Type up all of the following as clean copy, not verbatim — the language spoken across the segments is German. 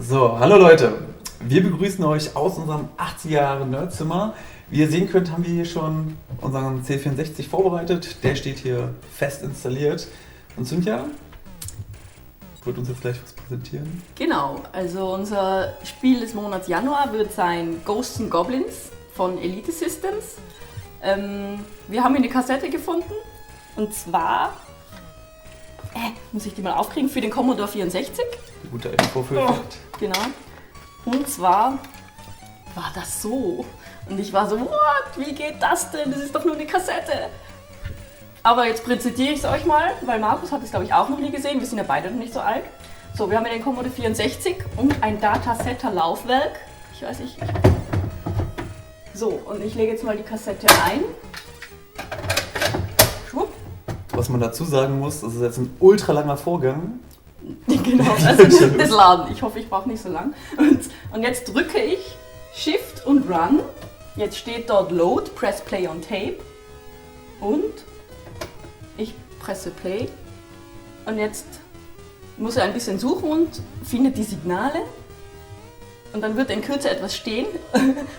So, hallo Leute. Wir begrüßen euch aus unserem 80er Jahre Nerdzimmer. Wie ihr sehen könnt, haben wir hier schon unseren C64 vorbereitet. Der steht hier fest installiert. Und Cynthia wird uns jetzt gleich was präsentieren. Genau, also unser Spiel des Monats Januar wird sein Ghosts and Goblins von Elite Systems. Wir haben hier eine Kassette gefunden und zwar, muss ich die mal aufkriegen, für den Commodore 64. Die gute alte Vorführeffekt. Genau. Und zwar war das so. Und ich war so, what? Wie geht das denn? Das ist doch nur eine Kassette. Aber jetzt präsentiere ich es euch mal, weil Markus hat es, glaube ich, auch noch nie gesehen. Wir sind ja beide noch nicht so alt. So, wir haben ja den Commodore 64 und ein Datasetter-Laufwerk. Ich weiß nicht. So, und ich lege jetzt mal die Kassette ein. Schwupp. Was man dazu sagen muss, das ist jetzt ein ultra langer Vorgang. Genau, also das Laden. Ich hoffe, ich brauche nicht so lang. Und jetzt drücke ich Shift und Run. Jetzt steht dort Load, Press Play on Tape. Und ich presse Play. Und jetzt muss er ein bisschen suchen und findet die Signale. Und dann wird in Kürze etwas stehen.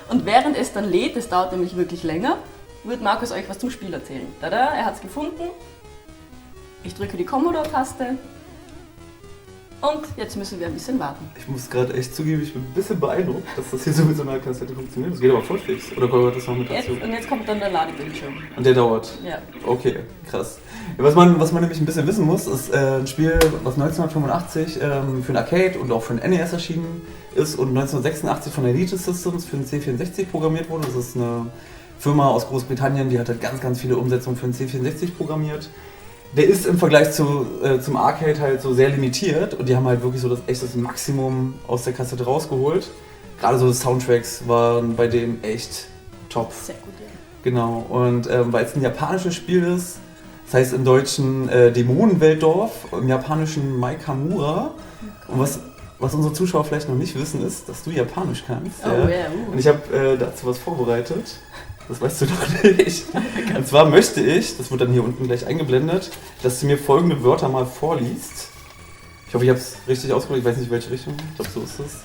Und während es dann lädt, das dauert nämlich wirklich länger, wird Markus euch was zum Spiel erzählen. Tada, er hat es gefunden. Ich drücke die Commodore-Taste. Und jetzt müssen wir ein bisschen warten. Ich muss gerade echt zugeben, ich bin ein bisschen beeindruckt, dass das hier so mit so einer Kassette funktioniert. Das geht aber voll fix. Oder gehört das noch mit dazu? Und jetzt kommt dann der Ladebildschirm. Und der dauert? Ja. Okay, krass. Ja, was man nämlich ein bisschen wissen muss, ist ein Spiel, was 1985 für ein Arcade und auch für ein NES erschienen ist und 1986 von Elite Systems für den C64 programmiert wurde. Das ist eine Firma aus Großbritannien, die hat halt ganz, ganz viele Umsetzungen für den C64 programmiert. Der ist im Vergleich zum Arcade halt so sehr limitiert und die haben halt wirklich so das echtes Maximum aus der Kassette rausgeholt. Gerade so Soundtracks waren bei dem echt top. Sehr gut, ja. Genau, und weil es ein japanisches Spiel ist, das heißt im Deutschen Dämonenweltdorf, im japanischen Maikamura. Und was unsere Zuschauer vielleicht noch nicht wissen ist, dass du Japanisch kannst. Oh, ja. yeah, Und ich habe dazu was vorbereitet. Das weißt du doch nicht. Und zwar möchte ich, das wird dann hier unten gleich eingeblendet, dass du mir folgende Wörter mal vorliest. Ich hoffe, ich habe es richtig ausgedrückt, ich weiß nicht, in welche Richtung. Ich glaube, so ist es.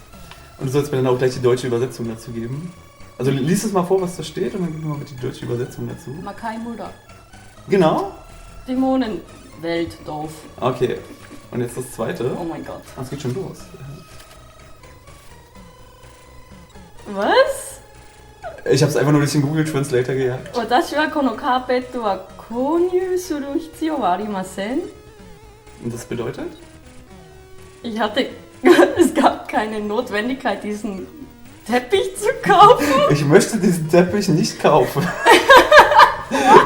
Und du sollst mir dann auch gleich die deutsche Übersetzung dazu geben. Also lies es mal vor, was da steht, und dann gib mir mal bitte die deutsche Übersetzung dazu. Makai Muda. Genau. Dämonenweltdorf. Okay. Und jetzt das zweite. Oh mein Gott. Ah, es geht schon los. Was? Ich habe es einfach nur durch den Google Translator gejagt. 私はこのカーペットは購入する必要はありません。 Und das bedeutet? Es gab keine Notwendigkeit, diesen Teppich zu kaufen. Ich möchte diesen Teppich nicht kaufen.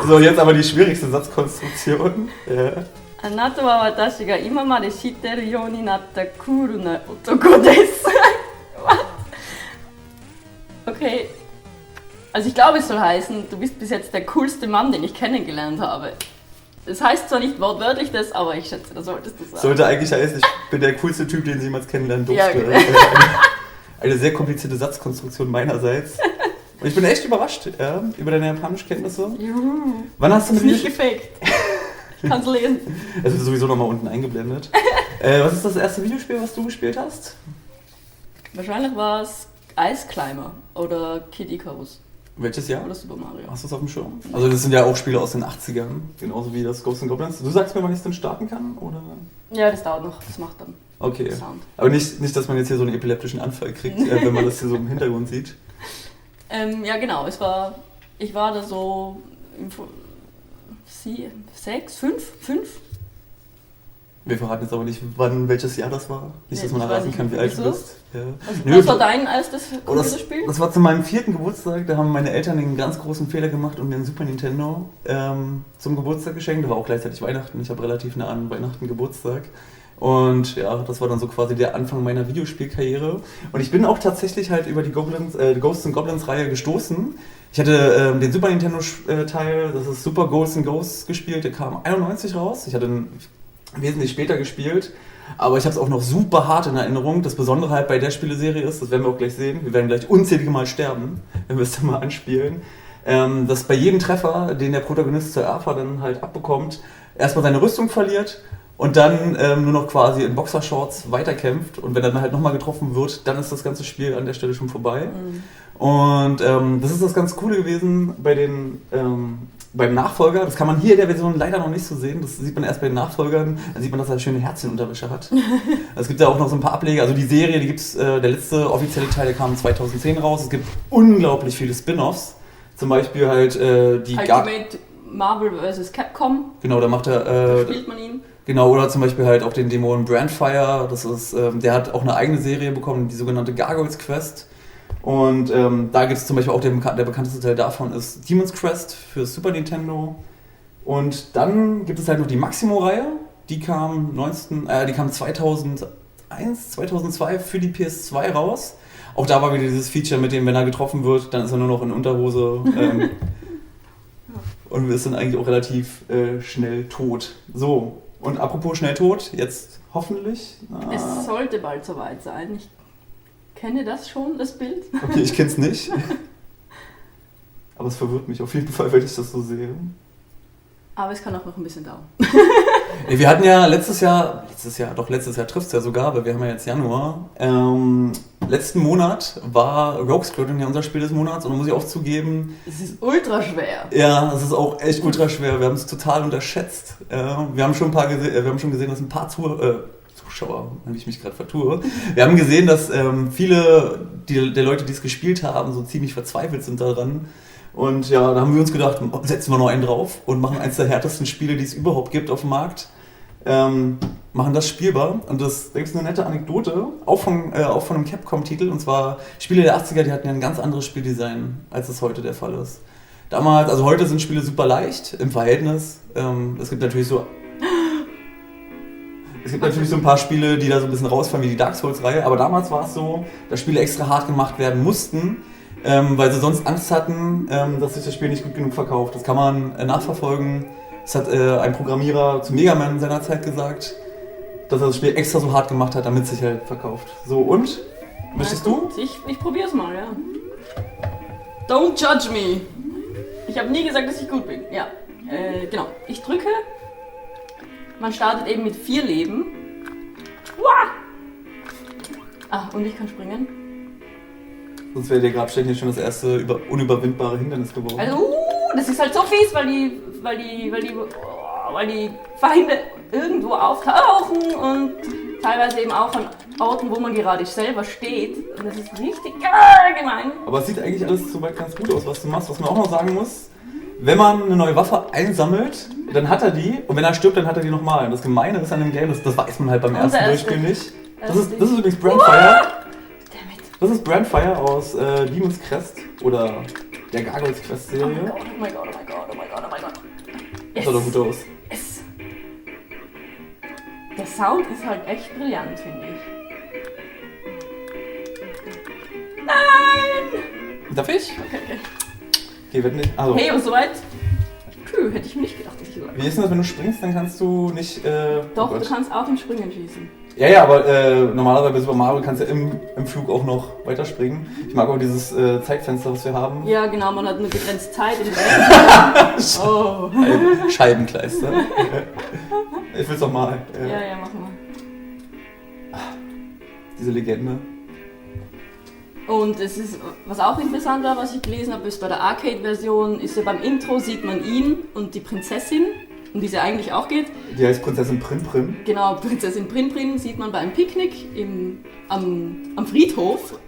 So, jetzt aber die schwierigste Satzkonstruktion. Ja. あなたは私が今まで知ってるようになったクールな男です。What? Okay. Also ich glaube, es soll heißen, du bist bis jetzt der coolste Mann, den ich kennengelernt habe. Das heißt zwar nicht wortwörtlich das, aber ich schätze, das solltest du sagen. Sollte eigentlich heißen, ich bin der coolste Typ, den Sie jemals kennenlernen durfte. Ja, genau. Eine sehr komplizierte Satzkonstruktion meinerseits. Und ich bin echt überrascht über deine Japanischkenntnisse. Juhu. Wann hast du Ist mit nicht gefaked. Ich kann's lesen. Es wird sowieso nochmal unten eingeblendet. Was ist das erste Videospiel, was du gespielt hast? Wahrscheinlich war es Ice Climber oder Kid Icarus Welches Jahr? oder Super Mario. Hast du es auf dem Schirm? Also das sind ja auch Spiele aus den 80ern, genauso wie das Ghosts and Goblins. Du sagst mir, wann ich es denn starten kann, oder? Ja, das dauert noch. Das macht dann Okay. Sound. Aber nicht, dass man jetzt hier so einen epileptischen Anfall kriegt, wenn man das hier so im Hintergrund sieht. Ja, genau. Ich war da so im 5? Wir verraten jetzt aber nicht, welches Jahr das war. Nicht, dass man Ich weiß erraten nicht, kann, wie alt du wieso? bist. Ja. Was war dein erstes Oh, das Computerspiel? war zu meinem 4. Geburtstag, da haben meine Eltern einen ganz großen Fehler gemacht und mir einen Super Nintendo zum Geburtstag geschenkt. Da war auch gleichzeitig Weihnachten, ich habe relativ nah an Weihnachten Geburtstag. Und ja, das war dann so quasi der Anfang meiner Videospielkarriere. Und ich bin auch tatsächlich halt über die Ghosts and Goblins Reihe gestoßen. Ich hatte den Super Nintendo Teil, das ist Super Ghosts and Ghosts gespielt, der kam 91 raus. Ich hatte ihn wesentlich später gespielt. Aber ich habe es auch noch super hart in Erinnerung. Das Besondere halt bei der Spieleserie ist, das werden wir auch gleich sehen, wir werden gleich unzählige Mal sterben, wenn wir es dann mal anspielen, dass bei jedem Treffer, den der Protagonist zur Erfa dann halt abbekommt, erstmal seine Rüstung verliert und dann nur noch quasi in Boxershorts weiterkämpft und wenn er dann halt nochmal getroffen wird, dann ist das ganze Spiel an der Stelle schon vorbei. Und das ist das ganz Coole gewesen beim Nachfolger. Das kann man hier in der Version leider noch nicht so sehen. Das sieht man erst bei den Nachfolgern. Dann sieht man, dass er schöne Herzchenunterwäsche hat. Es gibt ja auch noch so ein paar Ableger. Also die Serie, die gibt's, der letzte offizielle Teil, der kam 2010 raus. Es gibt unglaublich viele Spin-Offs. Zum Beispiel halt die Ultimate Marvel vs. Capcom. Genau, da macht er... Da spielt man ihn. Genau, oder zum Beispiel halt auch den Dämonen Brandfire. Das ist, der hat auch eine eigene Serie bekommen, die sogenannte Gargoyles Quest. Und da gibt es zum Beispiel auch der bekannteste Teil davon ist Demon's Crest für Super Nintendo. Und dann gibt es halt noch die Maximo-Reihe. Die kam 2001, 2002 für die PS2 raus. Auch da war wieder dieses Feature mit dem, wenn er getroffen wird, dann ist er nur noch in Unterhose. Und ist dann eigentlich auch relativ schnell tot. So, und apropos schnell tot, jetzt hoffentlich. Es sollte bald soweit sein. Ich kenne das schon, das Bild. Okay, ich kenne es nicht. Aber es verwirrt mich auf jeden Fall, wenn ich das so sehe. Aber es kann auch noch ein bisschen dauern. Wir hatten ja letztes Jahr trifft es ja sogar, weil wir haben ja jetzt Januar. Letzten Monat war Rogue Squadron ja unser Spiel des Monats und da muss ich auch zugeben... Es ist ultra schwer. Ja, es ist auch echt ultra schwer. Wir haben es total unterschätzt. Wir haben schon gesehen, dass ein paar Zuschauer, wenn ich mich gerade vertue. Wir haben gesehen, dass viele der Leute, die es gespielt haben, so ziemlich verzweifelt sind daran. Und ja, da haben wir uns gedacht, setzen wir noch einen drauf und machen eins der härtesten Spiele, die es überhaupt gibt auf dem Markt. Machen das spielbar. Und da gibt es eine nette Anekdote, auch von einem Capcom-Titel. Und zwar Spiele der 80er, die hatten ja ein ganz anderes Spieldesign, als es heute der Fall ist. Damals, also heute sind Spiele super leicht im Verhältnis. Es gibt natürlich so ein paar Spiele, die da so ein bisschen rausfallen, wie die Dark Souls-Reihe, aber damals war es so, dass Spiele extra hart gemacht werden mussten, weil sie sonst Angst hatten, dass sich das Spiel nicht gut genug verkauft. Das kann man nachverfolgen. Das hat ein Programmierer zu Mega Man seinerzeit gesagt, dass er das Spiel extra so hart gemacht hat, damit es sich halt verkauft. So, und? Möchtest du? Ich probier's mal, ja. Don't judge me. Ich habe nie gesagt, dass ich gut bin. Ja, genau. Ich drücke. Man startet eben mit 4 Leben. Uah! Ah, und ich kann springen. Sonst wäre der Grabstechen hier schon das erste unüberwindbare Hindernis geworden. Also, das ist halt so fies, weil die Feinde irgendwo auftauchen und teilweise eben auch an Orten, wo man gerade selber steht. Und das ist richtig gemein. Aber es sieht eigentlich alles soweit ganz gut aus, was du machst. Was man auch noch sagen muss, wenn man eine neue Waffe einsammelt, dann hat er die und wenn er stirbt, dann hat er die nochmal. Und das Gemeine ist an dem Game, das weiß man halt beim ersten Durchspiel nicht. Das ist übrigens Brandfire. Das ist Brandfire aus Demon's Crest oder der Gargoyles Quest Serie. Oh mein Gott. Das sah doch gut aus. Yes. Der Sound ist halt echt brillant, finde ich. Nein! Darf ich? Okay, wird nicht. Also. Hey, und soweit? Hätte ich mir nicht gedacht, dass ich so weit. Wie ist denn das, wenn du springst, dann kannst du nicht... Doch, du kannst auch im Springen schießen. Ja, aber normalerweise bei Super Mario kannst du ja im Flug auch noch weiterspringen. Ich mag auch dieses Zeitfenster, was wir haben. Ja, genau, man hat eine begrenzte Zeit. Oh. Scheibenkleister. Ich will's doch mal. Ja, mach mal. Diese Legende. Und es ist, was auch interessant war, was ich gelesen habe, ist bei der Arcade-Version, ist ja beim Intro sieht man ihn und die Prinzessin, um die es ja eigentlich auch geht. Die heißt Prinzessin Prin. Genau, Prinzessin Prin sieht man bei einem Picknick am Friedhof,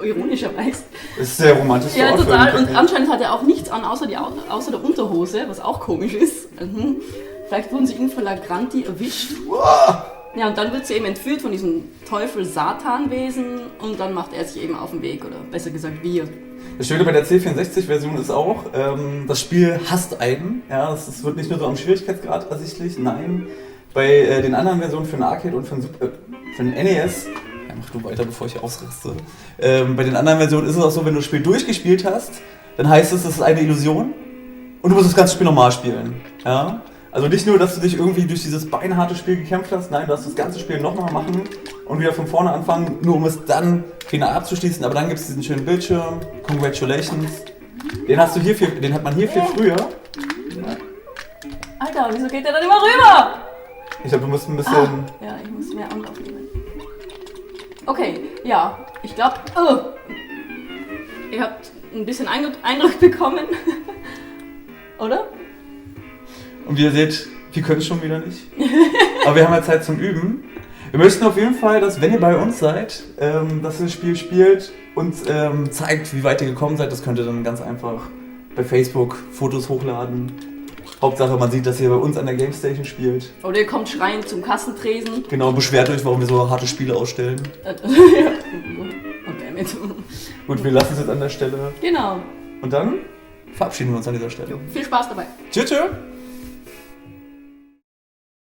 ironischerweise. Das ist sehr romantisch. Ja, total. Und anscheinend hat er auch nichts an, außer der Unterhose, was auch komisch ist. Vielleicht wurden sie in flagranti erwischt. Ja, und dann wird sie eben entführt von diesem Teufel Satanwesen und dann macht er sich eben auf den Weg, oder besser gesagt wir. Das Schöne bei der C64-Version ist auch, das Spiel hasst einen. Ja, es wird nicht nur so am Schwierigkeitsgrad ersichtlich, nein. Bei den anderen Versionen für den Arcade und für den NES, ja, mach du weiter, bevor ich ausraste. Bei den anderen Versionen ist es auch so, wenn du das Spiel durchgespielt hast, dann heißt es, das ist eine Illusion und du musst das ganze Spiel normal spielen. Ja? Also nicht nur, dass du dich irgendwie durch dieses beinharte Spiel gekämpft hast, nein, du hast das ganze Spiel nochmal machen und wieder von vorne anfangen, nur um es dann final abzuschließen. Aber dann gibt es diesen schönen Bildschirm, Congratulations. Den hat man hier viel früher. Alter, wieso geht der dann immer rüber? Ich glaube, du musst ein bisschen... Ja, ich muss mehr Anlauf nehmen. Okay, ja, ich glaube... ihr habt ein bisschen Eindruck bekommen. Oder? Und wie ihr seht, wir können es schon wieder nicht. Aber wir haben ja Zeit zum Üben. Wir möchten auf jeden Fall, dass, wenn ihr bei uns seid, dass ihr das Spiel spielt und zeigt, wie weit ihr gekommen seid. Das könnt ihr dann ganz einfach bei Facebook Fotos hochladen. Hauptsache, man sieht, dass ihr bei uns an der Gamestation spielt. Oder ihr kommt schreiend zum Kassentresen. Genau, beschwert euch, warum wir so harte Spiele ausstellen. Okay, mit. Gut, wir lassen es jetzt an der Stelle. Genau. Und dann verabschieden wir uns an dieser Stelle. Viel Spaß dabei. Tschüss, tschüss.